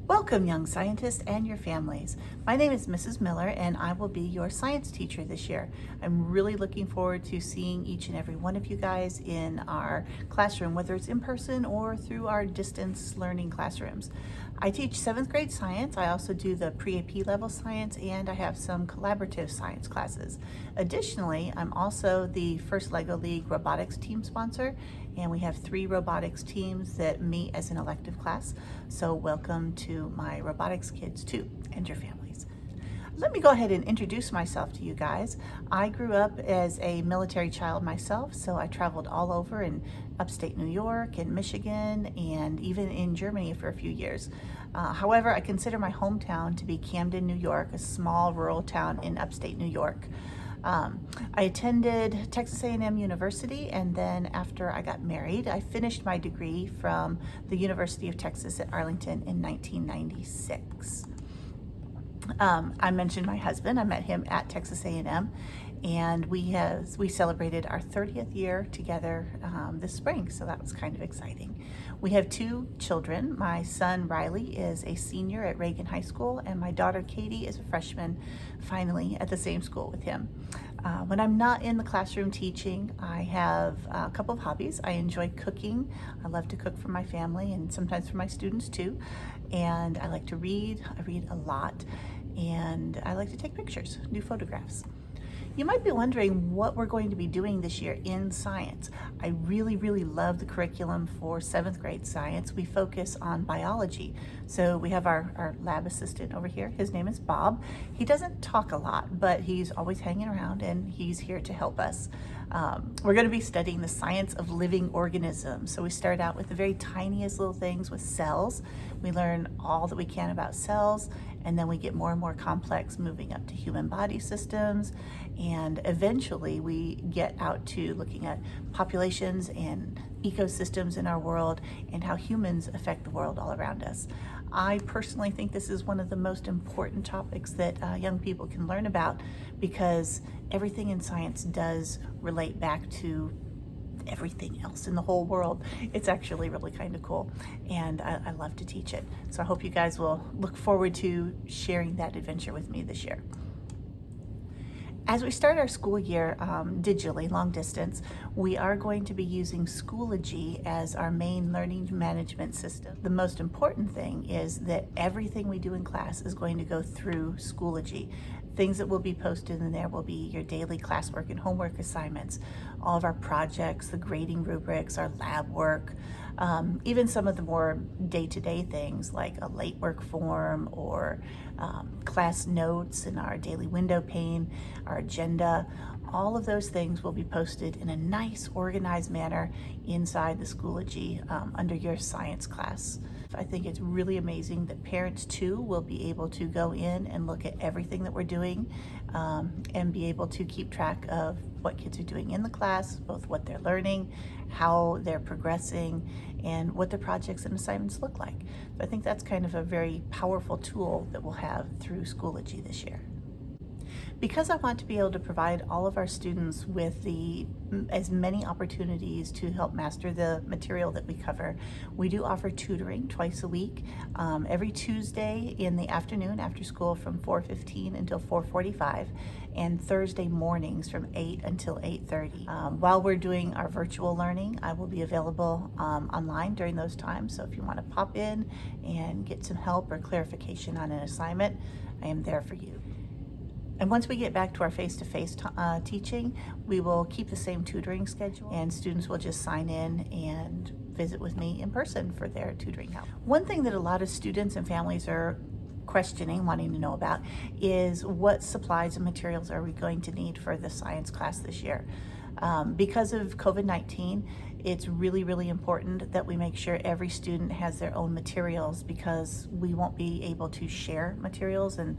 Welcome, young scientists and your families. My name is Mrs. Miller, and I will be your science teacher this year. I'm really looking forward to seeing each and every one of you guys in our classroom, whether it's in person or through our distance learning classrooms. I teach 7th grade science. I also do the pre-AP level science, and I have some collaborative science classes. Additionally, I'm also the first LEGO League robotics team sponsor, and we have 3 robotics teams that meet as an elective class. So welcome to my robotics kids too, and your families. Let me go ahead and introduce myself to you guys. I grew up as a military child myself, so I traveled all over in upstate New York and Michigan and even in Germany for a few years. However, I consider my hometown to be Camden, New York, a small rural town in upstate New York. I attended Texas A&M University, and then after I got married, I finished my degree from the University of Texas at Arlington in 1996. I mentioned my husband. I met him at Texas A&M, and we celebrated our 30th year together this spring, so that was kind of exciting. We have 2 children. My son Riley is a senior at Reagan High School, and my daughter Katie is a freshman, finally at the same school with him. When I'm not in the classroom teaching, I have a couple of hobbies. I enjoy cooking. I love to cook for my family and sometimes for my students too. And I like to read. I read a lot. And I like to take pictures, do photographs. You might be wondering what we're going to be doing this year in science. I really love the curriculum for 7th grade science. We focus on biology. So we have our lab assistant over here. His name is Bob. He doesn't talk a lot, but he's always hanging around and he's here to help us. We're going to be studying the science of living organisms. So we start out with the very tiniest little things with cells. We learn all that we can about cells, and then we get more and more complex, moving up to human body systems, and eventually we get out to looking at populations and ecosystems in our world and how humans affect the world all around us. I personally think this is one of the most important topics that young people can learn about, because everything in science does relate back to everything else in the whole world. It's actually really kind of cool, and I love to teach it. So I hope you guys will look forward to sharing that adventure with me this year. As we start our school year digitally, long distance, we are going to be using Schoology as our main learning management system. The most important thing is that everything we do in class is going to go through Schoology. Things that will be posted in there will be your daily classwork and homework assignments, all of our projects, the grading rubrics, our lab work, even some of the more day-to-day things like a late work form or class notes and our daily window pane, our agenda. All of those things will be posted in a nice, organized manner inside the Schoology under your science class. I think it's really amazing that parents too will be able to go in and look at everything that we're doing and be able to keep track of what kids are doing in the class, both what they're learning, how they're progressing, and what the projects and assignments look like. So I think that's kind of a very powerful tool that we'll have through Schoology this year. Because I want to be able to provide all of our students with as many opportunities to help master the material that we cover, we do offer tutoring twice a week, every Tuesday in the afternoon after school from 4:15 until 4:45, and Thursday mornings from 8 until 8:30. While we're doing our virtual learning, I will be available online during those times. So if you want to pop in and get some help or clarification on an assignment, I am there for you. And once we get back to our face-to-face teaching, we will keep the same tutoring schedule, and students will just sign in and visit with me in person for their tutoring help. One thing that a lot of students and families are questioning, wanting to know about, is what supplies and materials are we going to need for the science class this year. Because of COVID-19, it's really important that we make sure every student has their own materials, because we won't be able to share materials and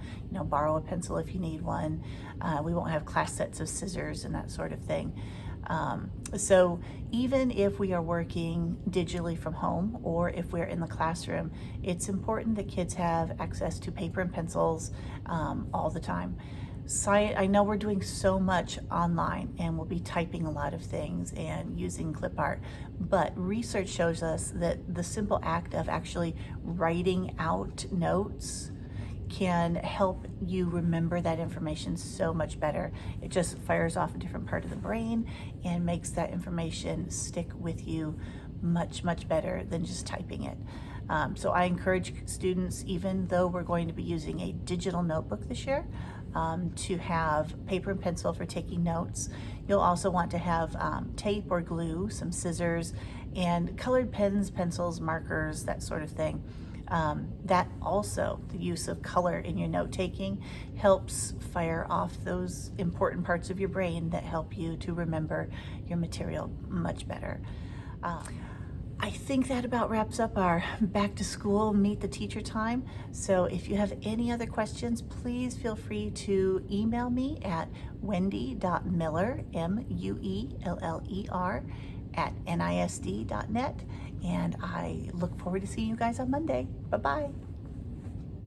borrow a pencil if you need one. We won't have class sets of scissors and that sort of thing. So even if we are working digitally from home or if we're in the classroom, it's important that kids have access to paper and pencils all the time. I know we're doing so much online and we'll be typing a lot of things and using clip art, but research shows us that the simple act of actually writing out notes can help you remember that information so much better. It just fires off a different part of the brain and makes that information stick with you much, much better than just typing it. So I encourage students, even though we're going to be using a digital notebook this year, to have paper and pencil for taking notes. You'll also want to have tape or glue, some scissors, and colored pens, pencils, markers, that sort of thing. That also, the use of color in your note taking helps fire off those important parts of your brain that help you to remember your material much better. I think that about wraps up our back to school meet the teacher time. So if you have any other questions, please feel free to email me at wendy.miller, Mueller, @nisd.net. And I look forward to seeing you guys on Monday. Bye-bye.